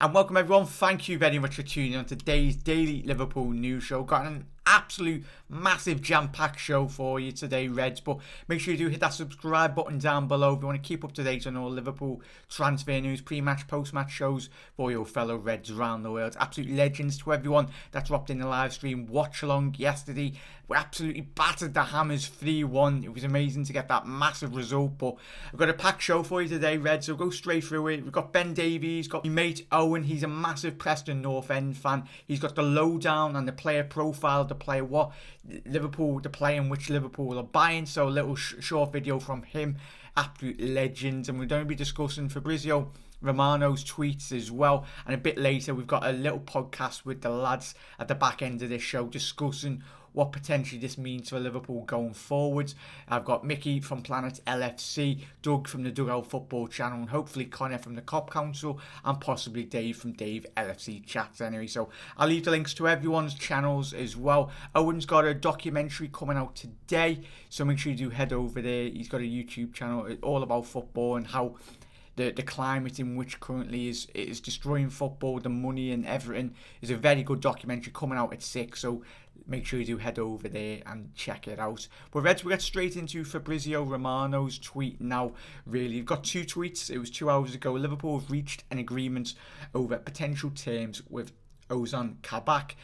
And welcome everyone, thank you very much for tuning in on today's Daily Liverpool News Show. Got an absolute massive jam-packed show for you today, Reds, but make sure you do hit that subscribe button down below if you want to keep up to date on all Liverpool transfer news, pre-match, post-match shows for your fellow Reds around the world. Absolute legends to everyone that dropped in the live stream watch along yesterday. We absolutely battered the Hammers 3-1. It was amazing to get that massive result, but I've got a packed show for you today, Reds, so we'll go straight through it. We've got Ben Davies, got my mate Owen. He's a massive Preston North End fan. He's got the lowdown and the player profile, the player what Liverpool, the player in which Liverpool are buying. So a little short video from him. Absolute legend. And we're going to be discussing Fabrizio Romano's tweets as well. And a bit later, we've got a little podcast with the lads at the back end of this show discussing what potentially this means for Liverpool going forward. I've got Mickey from Planet LFC, Doug from the Dugout Football Channel, and hopefully Connor from the Cop Council, and possibly Dave from Dave LFC Chats anyway. So I'll leave the links to everyone's channels as well. Owen's got a documentary coming out today, so make sure you do head over there. He's got a YouTube channel all about football and how the climate in which currently is destroying football, the money and everything. Is a very good documentary coming out at 6, so make sure you do head over there and check it out. But Reds, we get straight into Fabrizio Romano's tweet now, really. You've got two tweets. It was 2 hours ago. Liverpool have reached an agreement over potential terms with Ozan Kabak.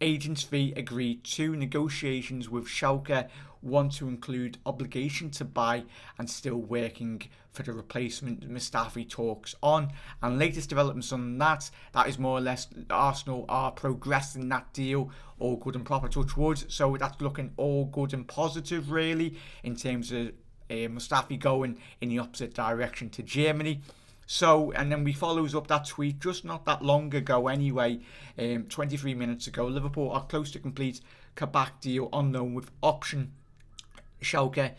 Agents fee agreed to. Negotiations with Schalke want to include obligation to buy and still working for the replacement. Mustafi talks on, and latest developments on that is more or less Arsenal are progressing that deal, all good and proper, touch wood. So that's looking all good and positive really in terms of Mustafi going in the opposite direction to Germany. So, and then we follows up that tweet just not that long ago anyway, 23 minutes ago. Liverpool are close to complete Kabak deal on loan with option. Schalke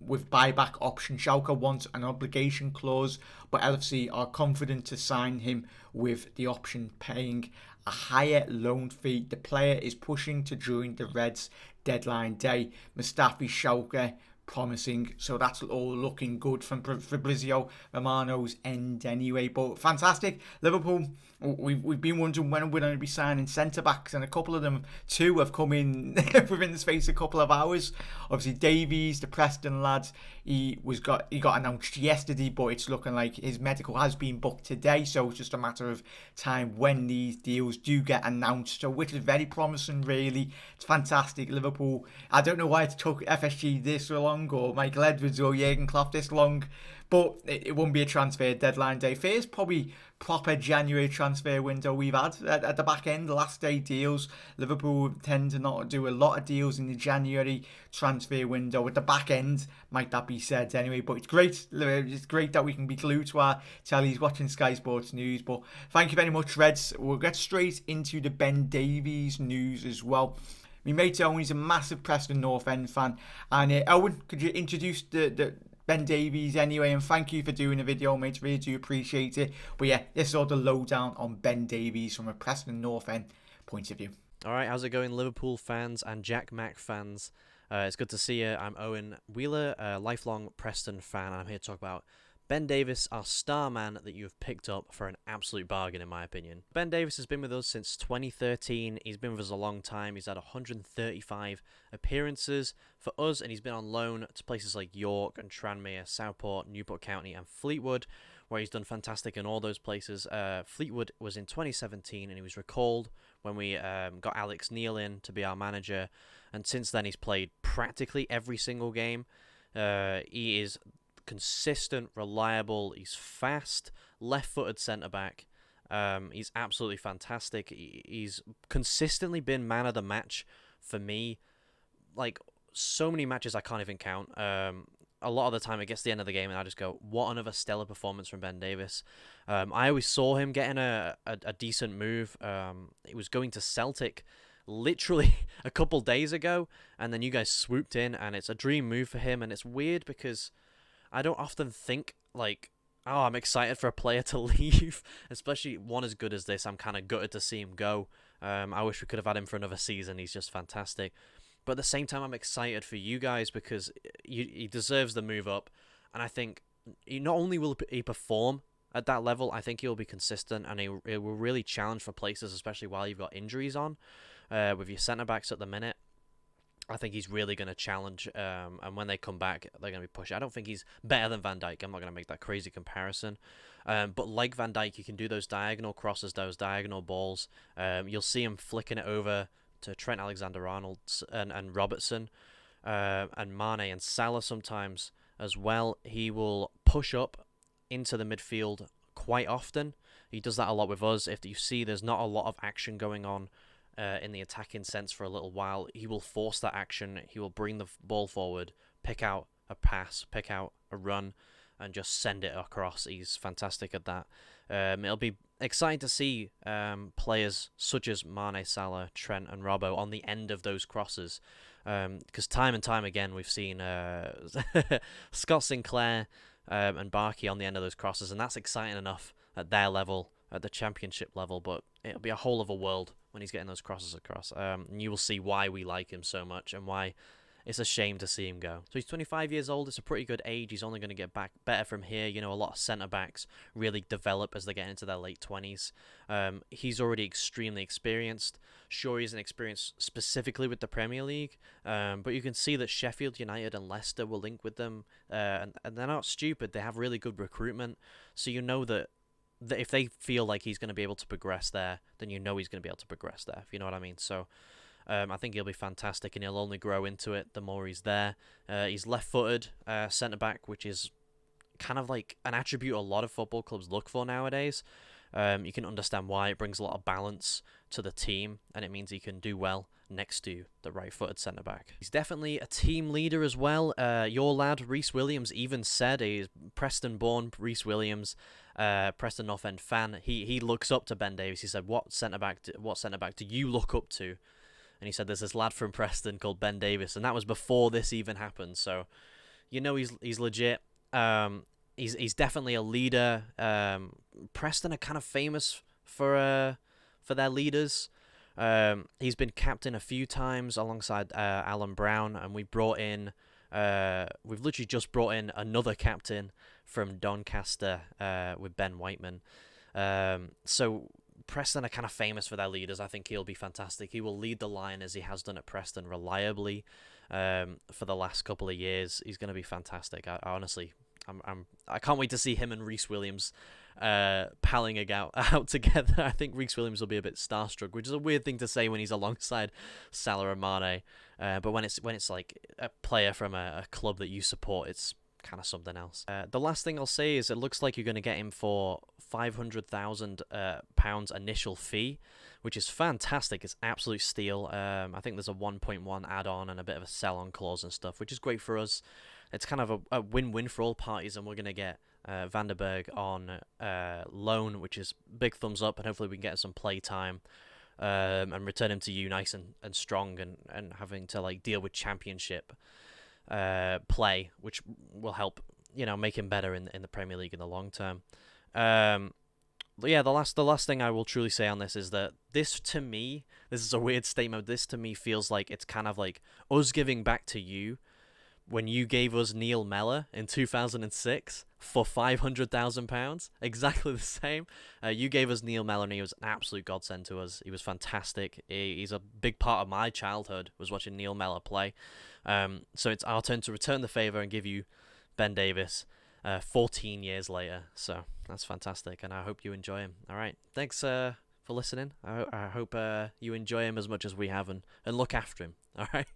with buyback option. Schalke wants an obligation clause, but LFC are confident to sign him with the option paying a higher loan fee. The player is pushing to join the Reds deadline day. Mustafi Schalke promising, so that's all looking good from Fabrizio Romano's end anyway. But fantastic, Liverpool. We've been wondering when we're going to be signing centre backs, and a couple of them, two, have come in within the space of a couple of hours. Obviously, Davies, the Preston lads, he got announced yesterday, but it's looking like his medical has been booked today, so it's just a matter of time when these deals do get announced. So, which is very promising, really. It's fantastic, Liverpool. I don't know why it took FSG this long, or Michael Edwards or Jurgen Klopp this long, but it won't be a transfer deadline day. First, probably proper January transfer window we've had at the back end. The last day deals, Liverpool tend to not do a lot of deals in the January transfer window. At the back end, might that be said anyway, but it's great. It's great that we can be glued to our tellies watching Sky Sports News. But thank you very much, Reds. We'll get straight into the Ben Davies news as well. My mate Owen is a massive Preston North End fan, and Owen, could you introduce the Ben Davies anyway, and thank you for doing the video, mate. Really do appreciate it. But yeah, this is all the lowdown on Ben Davies from a Preston North End point of view. All right, how's it going, Liverpool fans and Jack Mack fans? It's good to see you. I'm Owen Wheeler, a lifelong Preston fan, and I'm here to talk about Ben Davies, our star man that you have picked up for an absolute bargain, in my opinion. Ben Davies has been with us since 2013. He's been with us a long time. He's had 135 appearances for us, and he's been on loan to places like York and Tranmere, Southport, Newport County, and Fleetwood, where he's done fantastic in all those places. Fleetwood was in 2017, and he was recalled when we got Alex Neil in to be our manager, and since then he's played practically every single game. He is consistent, reliable, he's fast, left-footed centre-back. He's absolutely fantastic. He's consistently been man of the match for me. Like, so many matches I can't even count. A lot of the time it gets to the end of the game and I just go, what another stellar performance from Ben Davies. I always saw him getting a decent move. He was going to Celtic literally a couple days ago, and then you guys swooped in, and it's a dream move for him. And it's weird because I don't often think, like, oh, I'm excited for a player to leave, especially one as good as this. I'm kind of gutted to see him go. I wish we could have had him for another season. He's just fantastic. But at the same time, I'm excited for you guys because he deserves the move up. And I think not only will he perform at that level. I think he'll be consistent, and he will really challenge for places, especially while you've got injuries on. With your centre backs at the minute, I think he's really going to challenge, and when they come back, they're going to be pushing. I don't think he's better than Van Dijk. I'm not going to make that crazy comparison. But like Van Dijk, he can do those diagonal crosses, those diagonal balls. You'll see him flicking it over to Trent Alexander-Arnold and Robertson, and Mane and Salah sometimes as well. He will push up into the midfield quite often. He does that a lot with us. If you see there's not a lot of action going on in the attacking sense for a little while, he will force that action. He will bring the ball forward, pick out a pass, pick out a run, and just send it across. He's fantastic at that. It'll be exciting to see players such as Mane, Salah, Trent, and Robbo on the end of those crosses. Because time and time again, we've seen Scott Sinclair and Barkey on the end of those crosses, and that's exciting enough at their level, at the championship level, but it'll be a whole other world when he's getting those crosses across. And you will see why we like him so much and why it's a shame to see him go. So he's 25 years old. It's a pretty good age. He's only going to get back better from here. You know, a lot of centre-backs really develop as they get into their late 20s. He's already extremely experienced. Sure, he isn't experienced specifically with the Premier League, but you can see that Sheffield United and Leicester will link with them, and they're not stupid. They have really good recruitment, so you know that if they feel like he's going to be able to progress there, then you know he's going to be able to progress there, if you know what I mean. So I think he'll be fantastic, and he'll only grow into it the more he's there. He's left-footed centre-back, which is kind of like an attribute a lot of football clubs look for nowadays. You can understand why. It brings a lot of balance to the team, and it means he can do well next to the right-footed centre-back. He's definitely a team leader as well. Your lad, Reece Williams, even said, he's Preston-born Reece Williams, Preston North End fan. He looks up to Ben Davies. He said, what centre-back do you look up to? And he said, there's this lad from Preston called Ben Davies, and that was before this even happened. So, you know, he's legit. He's definitely a leader. Preston are kind of famous for their leaders. He's been captain a few times alongside Alan Brown, and we've literally just brought in another captain from Doncaster with Ben Whiteman. So Preston are kind of famous for their leaders. I think he'll be fantastic. He will lead the line as he has done at Preston reliably for the last couple of years. He's going to be fantastic. I can't wait to see him and Reece Williams palling out together. I think Reece Williams will be a bit starstruck, which is a weird thing to say when he's alongside Salah and Mane. But when it's like a player from a club that you support, it's kind of something else. The last thing I'll say is it looks like you're going to get him for £500,000 initial fee, which is fantastic. It's absolute steal. I think there's a 1.1 add-on and a bit of a sell-on clause and stuff, which is great for us. It's kind of a win-win for all parties, and we're going to get Van der Berg on loan, which is big thumbs up, and hopefully we can get some play time and return him to you nice and strong and having to like deal with championship play, which will help, you know, make him better in the Premier League in the long term. But yeah, the last thing I will truly say on this is that this is a weird statement. This to me feels like it's kind of like us giving back to you when you gave us Neil Mellor in 2006 for £500,000. Exactly the same. You gave us Neil Mellor, and he was an absolute godsend to us. He was fantastic. He's a big part of my childhood, was watching Neil Mellor play. So it's our turn to return the favour and give you Ben Davies 14 years later. So that's fantastic, and I hope you enjoy him. All right, thanks for listening. I hope you enjoy him as much as we have, and look after him. All right.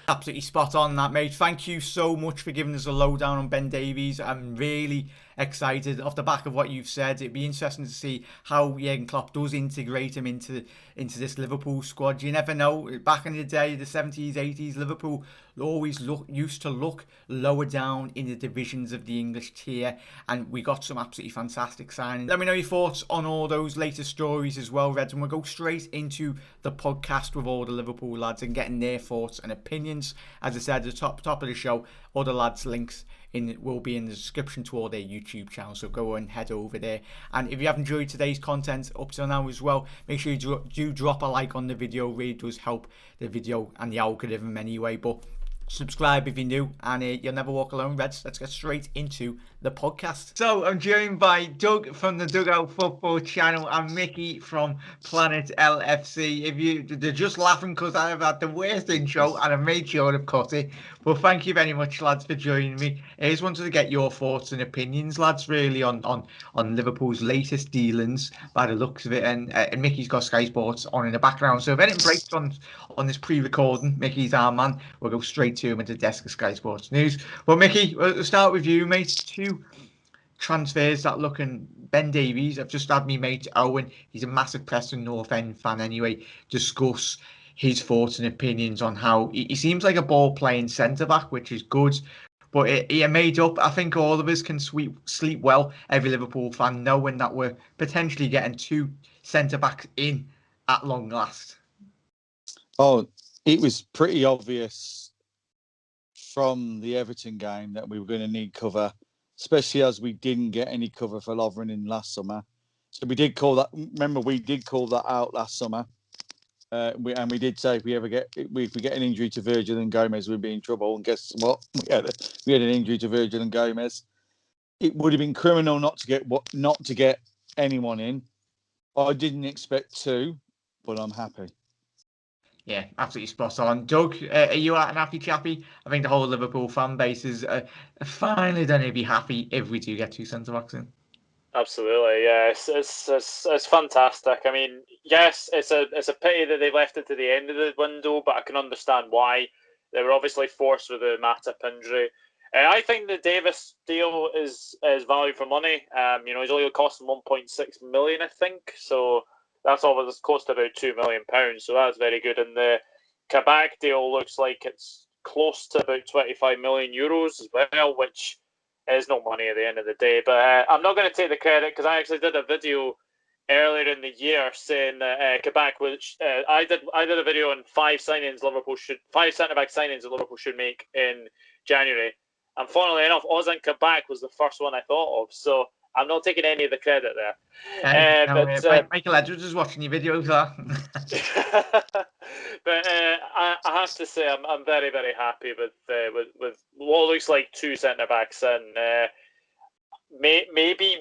Absolutely spot on that, mate. Thank you so much for giving us a lowdown on Ben Davies. I'm really excited off the back of what you've said. It'd be interesting to see how Jurgen Klopp does integrate him into this Liverpool squad. You never know. Back in the day, the 70s, 80s, Liverpool always used to look lower down in the divisions of the English tier, and we got some absolutely fantastic signings. Let me know your thoughts on all those latest stories as well, Reds, and we'll go straight into the podcast with all the Liverpool lads and getting their thoughts and opinions. As I said at the top of the show, all the lads' links will be in the description to all their YouTube channels, so go and head over there. And if you have enjoyed today's content up till now as well, make sure you do drop a like on the video. It really does help the video and the algorithm anyway. But Subscribe if you're new, and you'll never walk alone, Reds. Let's get straight into the podcast. So I'm joined by Doug from the Dugout Football Channel and Mickey from Planet LFC. They're just laughing because I have had the worst intro and I made sure to cut it. But thank you very much, lads, for joining me. I just wanted to get your thoughts and opinions, lads, really on Liverpool's latest dealings by the looks of it. And Mickey's got Sky Sports on in the background. So if anything breaks on this pre-recording, Mickey's our man. We'll go straight to him at the desk of Sky Sports News. Well, Mickey, we'll start with you, mate. Two transfers that looking. Ben Davies, I've just had me mate Owen. He's a massive Preston North End fan anyway. Discuss his thoughts and opinions on how he seems like a ball playing centre back, which is good. But he made up. I think all of us can sleep well. Every Liverpool fan knowing that we're potentially getting two centre backs in at long last. Oh, it was pretty obvious from the Everton game that we were going to need cover, especially as we didn't get any cover for Lovren in last summer. So we did call that. Remember, we did call that out last summer, and we did say if we get an injury to Virgil and Gomez, we'd be in trouble. And guess what? We had an injury to Virgil and Gomez. It would have been criminal not to get anyone in. I didn't expect to, but I'm happy. Yeah, absolutely spot on. Doug, are you out and happy chappy? I think the whole Liverpool fan base is finally going to be happy if we do get two centre-backs in. Absolutely, yeah. It's fantastic. I mean, yes, it's a pity that they left it to the end of the window, but I can understand why. They were obviously forced with the Matip injury. I think the Davis deal is value for money. He's only costing 1.6 million, I think. So that's always close to about £2 million. So that's very good. And the Kabak deal looks like it's close to about 25 million euros as well, which is no money at the end of the day. But I'm not going to take the credit because I actually did a video earlier in the year saying that Kabak, which I did a video on five centre back signings that Liverpool should make in January. And funnily enough, Ozan Kabak was the first one I thought of. So I'm not taking any of the credit there. Michael Edwards is watching your videos, But I have to say I'm very, very happy with what looks like two centre backs and maybe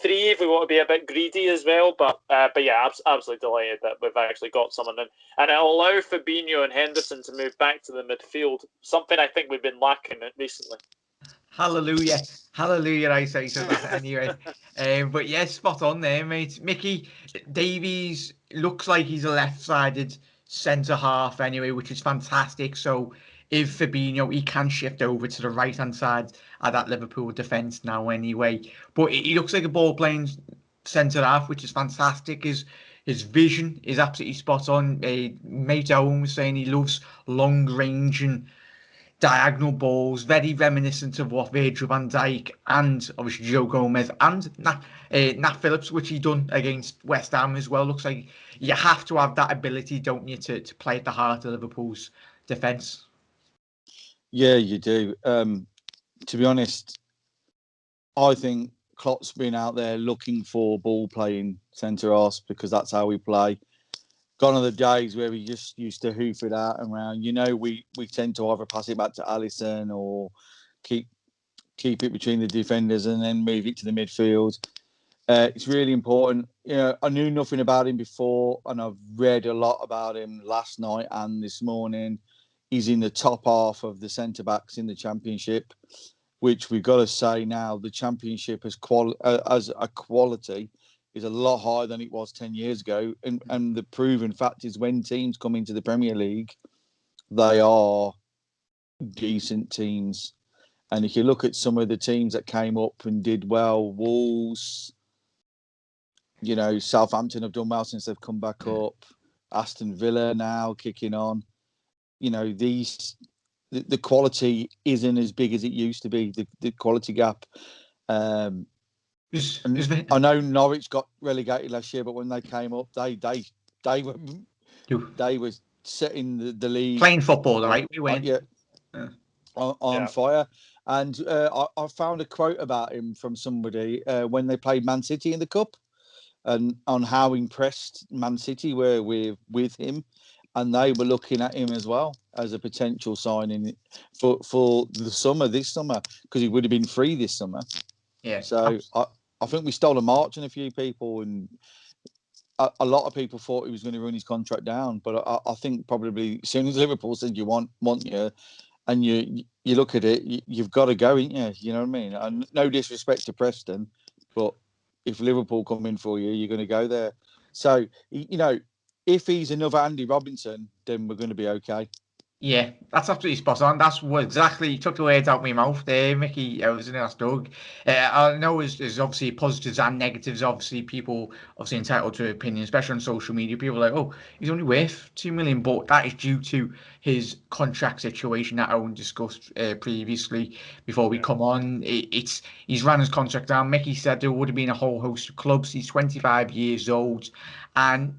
three if we want to be a bit greedy as well. But yeah, absolutely delighted that we've actually got someone in, and it'll allow Fabinho and Henderson to move back to the midfield, something I think we've been lacking recently. Hallelujah, I say so. That anyway. But yes, spot on there, mate. Mickey Davies looks like he's a left-sided centre half anyway, which is fantastic. So if Fabinho, he can shift over to the right-hand side of that Liverpool defence now anyway. But he looks like a ball-playing centre half, which is fantastic. His vision is absolutely spot on. Mate Owen was saying he loves long range and diagonal balls, very reminiscent of what Virgil van Dijk and obviously Joe Gomez and Nat Phillips, which he done against West Ham as well. Looks like you have to have that ability, don't you, to play at the heart of Liverpool's defence. Yeah, you do. To be honest, I think Klopp's been out there looking for ball-playing centre-halves because that's how we play. Gone are the days where we just used to hoof it out and round. We tend to either pass it back to Alisson or keep it between the defenders and then move it to the midfield. It's really important. I knew nothing about him before, and I've read a lot about him last night and this morning. He's in the top half of the centre backs in the Championship, which we've got to say now the Championship as a quality is a lot higher than it was 10 years ago. And the proven fact is when teams come into the Premier League, they are decent teams. And if you look at some of the teams that came up and did well, Wolves, Southampton have done well since they've come back up. Aston Villa now kicking on. The quality isn't as big as it used to be, the quality gap. I know Norwich got relegated last year, but when they came up, they were setting the league, playing football, right? We went on fire. And I found a quote about him from somebody when they played Man City in the Cup, and on how impressed Man City were with him. and they were looking at him as well as a potential signing for the summer, this summer, because he would have been free this summer. Yeah. So I think we stole a march on a few people, and a lot of people thought he was going to run his contract down. But I think probably as soon as Liverpool said you want you, and you look at it, you've got to go, ain't you? You know what I mean? And no disrespect to Preston, but if Liverpool come in for you, you're going to go there. So, if he's another Andy Robinson, then we're going to be okay. Yeah, that's absolutely spot on. That's what exactly you took the words out of my mouth there, Mickey. I was in that Doug. I know there's obviously positives and negatives. Obviously, people obviously entitled to opinion, especially on social media. People are like, oh, he's only worth 2 million, but that is due to his contract situation that Owen discussed previously before we come on. He's ran his contract down. Mickey said there would have been a whole host of clubs. He's 25 years old, and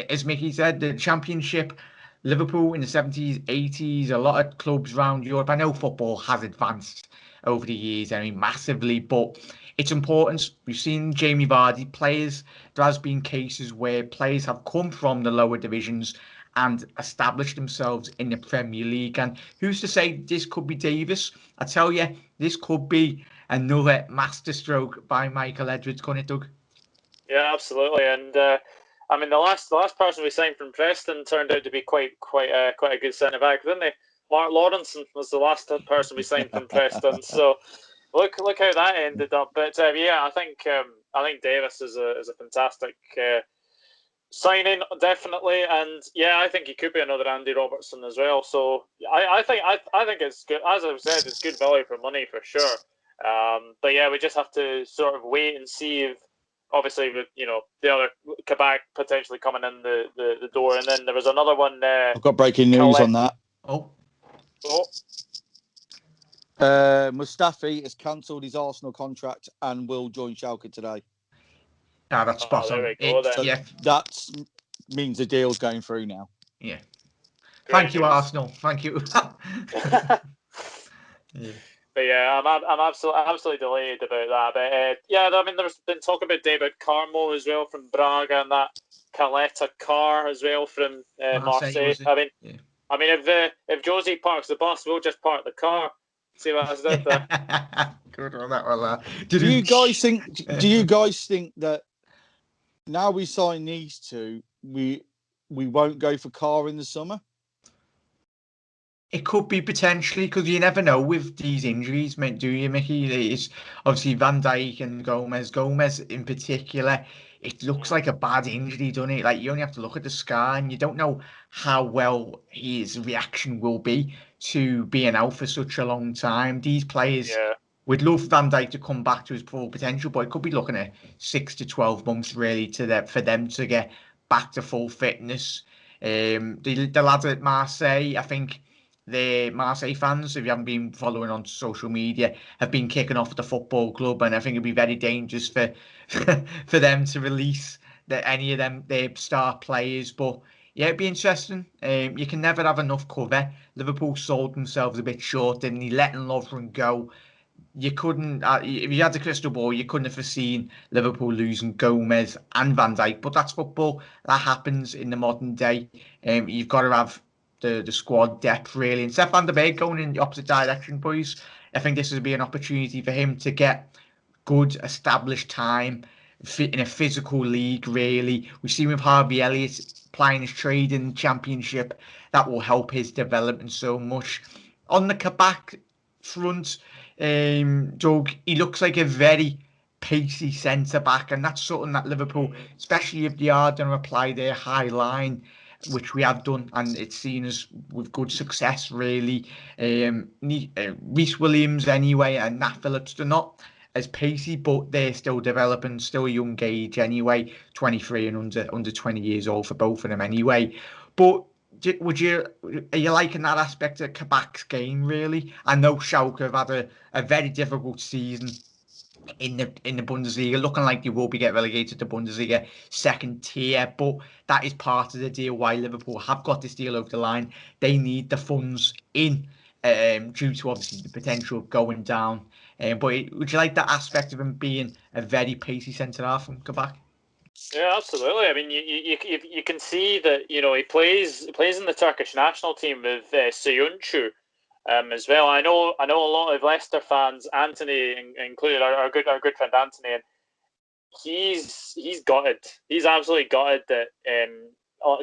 as Mickey said, the Championship. Liverpool in the 70s, 80s, a lot of clubs around Europe. I know football has advanced over the years, I mean, massively, but it's important. We've seen Jamie Vardy players. There has been cases where players have come from the lower divisions and established themselves in the Premier League. And who's to say this could be Davies? I tell you, this could be another masterstroke by Michael Edwards, couldn't it, Doug? Yeah, absolutely. And I mean, the last person we signed from Preston turned out to be quite a good centre back, didn't he? Mark Lawrenson was the last person we signed from Preston. So look how that ended up. But yeah, I think Davies is a fantastic signing, definitely. And yeah, I think he could be another Andy Robertson as well. So I think it's good. As I've said, it's good value for money for sure. But yeah, we just have to sort of wait and see if. Obviously, with the other Kabak potentially coming in the door, and then there was another one. I've got breaking news on that. Mustafi has cancelled his Arsenal contract and will join Schalke today. Ah, that's spot on. There we go, then. So yeah, that means the deal's going through now. Yeah. Great Thank you, news. Arsenal. Thank you. Yeah. But yeah, I'm absolutely delighted about that. But yeah, I mean, there's been talk about David Carmo as well from Braga, and that Caleta Car as well from Marseille. I mean, if Josie parks the bus, we'll just park the car. See what I said there. Good on that one. Do you guys think that now we sign these two, we won't go for Car in the summer? It could be potentially, because you never know with these injuries, do you, Mickey? It's obviously Van Dijk and Gomez. Gomez in particular, it looks like a bad injury, doesn't it? Like, you only have to look at the scar and you don't know how well his reaction will be to being out for such a long time. These players, we'd love Van Dijk to come back to his full potential, but it could be looking at 6 to 12 months really for them to get back to full fitness. The lads at Marseille, I think, the Marseille fans, if you haven't been following on social media, have been kicking off the football club, and I think it'd be very dangerous for for them to release any of them their star players. But yeah, it'd be interesting. You can never have enough cover. Liverpool sold themselves a bit short, didn't they? Letting Lovren go. You couldn't, if you had the crystal ball, you couldn't have foreseen Liverpool losing Gomez and Van Dijk. But that's football. That happens in the modern day. You've got to have the squad depth really. And Seth Van der Beek going in the opposite direction, boys. I think this would be an opportunity for him to get good established time in a physical league. Really, we've seen with Harvey Elliott playing his trade in the Championship. That will help his development so much. On the Kabak front, Doug, he looks like a very pacey centre back, and that's something that Liverpool, especially if they are going to apply their high line, which we have done, and it's seen us with good success, really. Reece Williams, anyway, and Nat Phillips, they're not as pacey, but they're still developing, still a young age, anyway. 23 and under 20 years old for both of them, anyway. But are you liking that aspect of Kabak's game, really? I know Schalke have had a very difficult season in the Bundesliga, looking like they will be get relegated to Bundesliga second tier, but that is part of the deal why Liverpool have got this deal over the line. They need the funds in due to obviously the potential of going down. But would you like that aspect of him being a very pacey centre half from Kabak? Yeah, absolutely. I mean, you can see that he plays in the Turkish national team with Söyüncü as well. I know a lot of Leicester fans, Anthony included, our good friend Anthony, and he's gutted. He's absolutely gutted that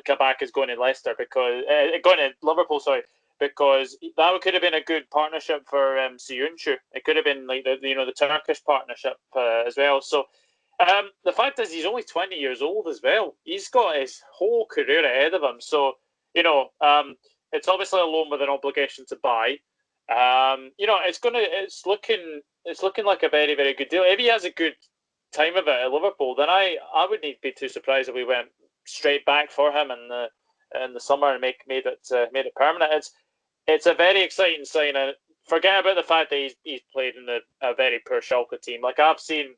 Kabak is going to Leicester because going to Liverpool. Sorry, because that could have been a good partnership for Söyüncü. It could have been like the Turkish partnership as well. So. The fact is, he's only 20 years old as well. He's got his whole career ahead of him. So, it's obviously a loan with an obligation to buy. It's looking like a very, very good deal. If he has a good time of it at Liverpool, then I wouldn't be too surprised if we went straight back for him in the summer and made it permanent. It's a very exciting sign. And forget about the fact that he's played in a very poor Schalke team. Like I've seen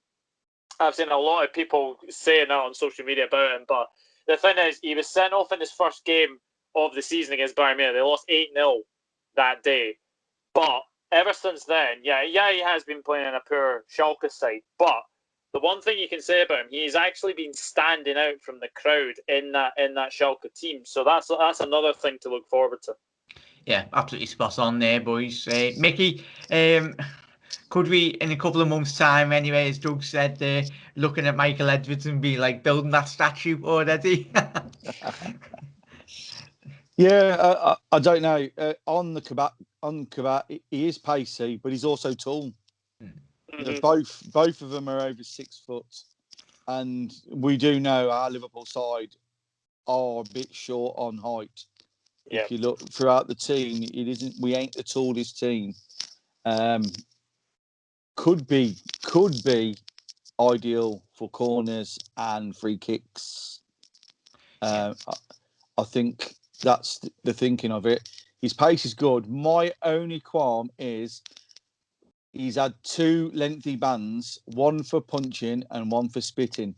a lot of people saying that on social media about him, but the thing is, he was sent off in his first game of the season against Bayern Munich. They lost 8-0 that day. But ever since then, yeah, he has been playing in a poor Schalke side. But the one thing you can say about him, he's actually been standing out from the crowd in that Schalke team. So that's another thing to look forward to. Yeah, absolutely spot on there, boys. Mickey, could we, in a couple of months' time, anyway, as Doug said, looking at Michael Edwards and be like building that statue already? Yeah, I don't know. On Kabak, he is pacey, but he's also tall. Mm-hmm. Both of them are over 6 foot, and we do know our Liverpool side are a bit short on height. Yeah. If you look throughout the team, it isn't. We ain't the tallest team. Could be ideal for corners and free kicks. I think that's the thinking of it. His pace is good. My only qualm is he's had 2 lengthy bans, one for punching and one for spitting.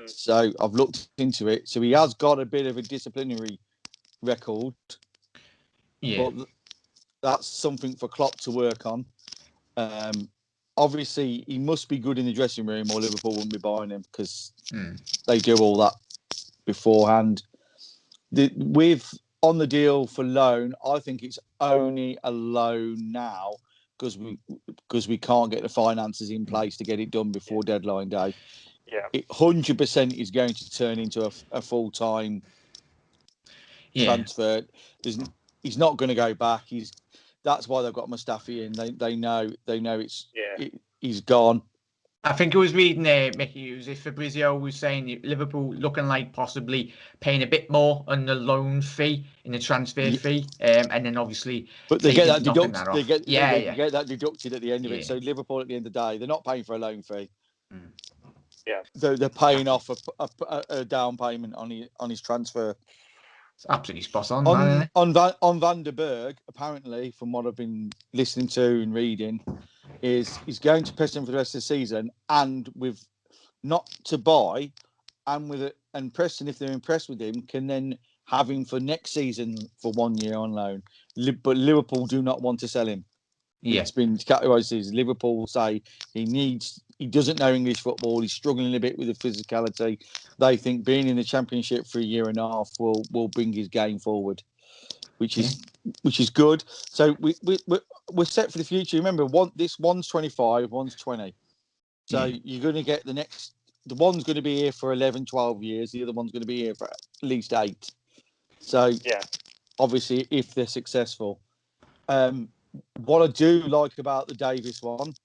So I've looked into it. So he has got a bit of a disciplinary record. Yeah. But that's something for Klopp to work on. Obviously, he must be good in the dressing room or Liverpool wouldn't be buying him because they do all that beforehand. On the deal for loan, I think it's only a loan now because we can't get the finances in place to get it done before deadline day. Yeah, it 100% is going to turn into a full-time transfer. He's not going to go back. That's why they've got Mustafi in. They know he's gone. I think I was reading there, Mickey, if Fabrizio was saying Liverpool looking like possibly paying a bit more on the loan fee, in the transfer fee, and then obviously. But they get that deducted. They get that deducted at the end of it. So Liverpool, at the end of the day, they're not paying for a loan fee. Yeah, they're paying off a down payment on his transfer. It's absolutely spot on, man, isn't it? On Van der Berg, apparently, from what I've been listening to and reading, he's going to Preston for the rest of the season, and with not to buy, and Preston, if they're impressed with him, can then have him for next season for 1 year on loan. But Liverpool do not want to sell him. Yeah. It's been categorised as Liverpool say he doesn't know English football. He's struggling a bit with the physicality. They think being in the Championship for a year and a half will bring his game forward, which is good. So we're set for the future. Remember, one's 25, one's 20. So you're going to get the one's going to be here for 11, 12 years. The other one's going to be here for at least 8. So obviously, if they're successful. What I do like about the Davies one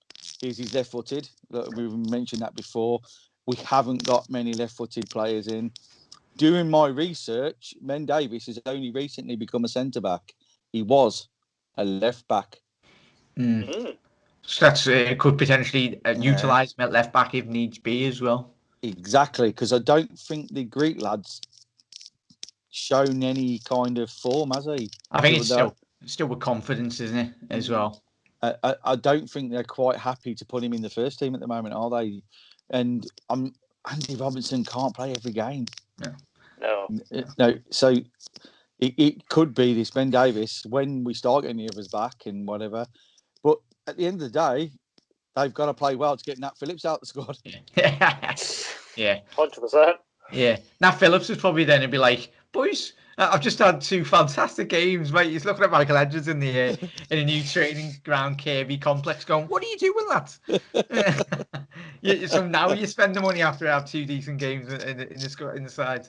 is he's left-footed. We've mentioned that before. We haven't got many left-footed players in. Doing my research, Ben Davies has only recently become a centre-back. He was a left-back. So that's could potentially utilise him at left-back if needs be as well. Exactly, because I don't think the Greek lad's shown any kind of form, has he? I think it's still with confidence, isn't it, as well? I don't think they're quite happy to put him in the first team at the moment, are they? And Andy Robertson can't play every game. No. So it could be this Ben Davies when we start getting the others back and whatever. But at the end of the day, they've got to play well to get Nat Phillips out the squad. Yeah. 100%. Yeah. Nat Phillips is probably then and be like, boys, I've just had 2 fantastic games, mate. He's looking at Michael Edwards in the in a new training ground Kirby complex going, what are you doing, that? Yeah, so now you spend the money after I have 2 decent games in the side.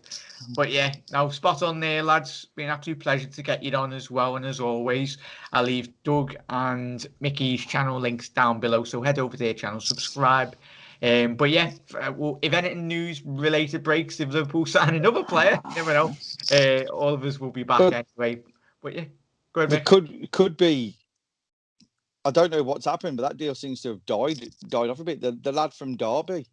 But yeah, now spot on there, lads. Been an absolute pleasure to get you on as well. And as always, I'll leave Doug and Mickey's channel links down below. So head over to their channel, subscribe. But yeah, well, if anything news related breaks, if Liverpool sign another player, you never know. All of us will be back But anyway. But yeah, go ahead, there Mick. could be. I don't know what's happened, but that deal seems to have died off a bit. The lad from Derby.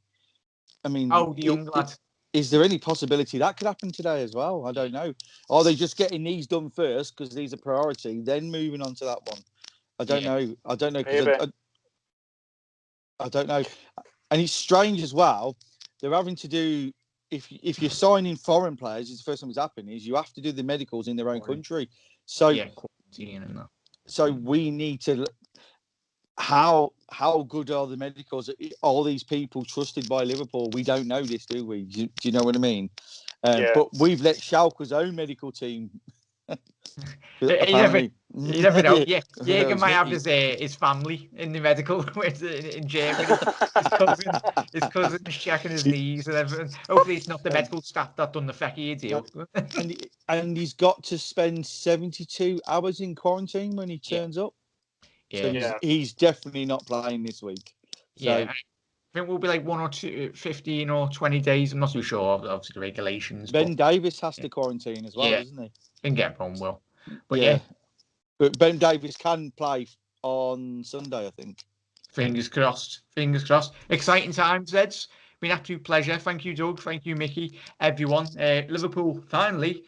I mean, Oh, the young lad. is there any possibility that could happen today as well? I don't know. Are they just getting these done first because these are priority, then moving on to that one? I don't know. I don't know because I don't know. And it's strange as well. They're having to do if you're signing foreign players, it's the first time it's happened, is you have to do the medicals in their own country. So Yeah, quarantine and that. so we need to. How good are the medicals? Are these people trusted by Liverpool? We don't know this, do we? Do you know what I mean? Yeah. But we've let Schalke's own medical team. You Apparently, never know. Yeah, that Jürgen was might have me. his family in the medical in Germany. His cousin's checking his knees and everything. Hopefully, it's not the Um, medical staff that done the fecky deal. and he's got to spend 72 hours in quarantine when he Yeah, turns up. So yeah, he's definitely not playing this week. So yeah. I think we'll be like 1 or 2, 15 or 20 days. I'm not too sure, obviously, the regulations. But Ben Davies has to quarantine as well, yeah, doesn't he? I think everyone will. But yeah, Yeah. But Ben Davies can play on Sunday, I think. fingers crossed. Fingers crossed. Exciting times, Reds. Been an absolute pleasure. Thank you, Doug. Thank you, Mickey. Everyone. Liverpool finally,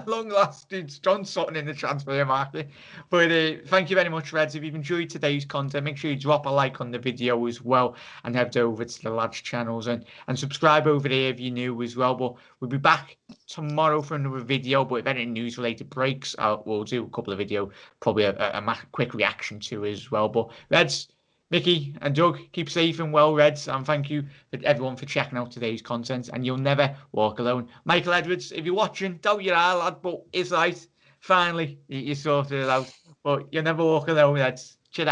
long last, it's John Sutton in the transfer market. But thank you very much, Reds. If you've enjoyed today's content, make sure you drop a like on the video as well and head over to the lads' channels and subscribe over there if you're new as well. But we'll be back tomorrow for another video. But if any news related breaks, we'll do a couple of video, probably a quick reaction to as well. But Reds. Mickey and Doug, keep safe and well, Reds, and thank you for everyone for checking out today's content. And you'll never walk alone. Michael Edwards, if you're watching, doubt you are, lad, but it's right. Finally, you sorted it out. But you'll never walk alone, Reds. Cheer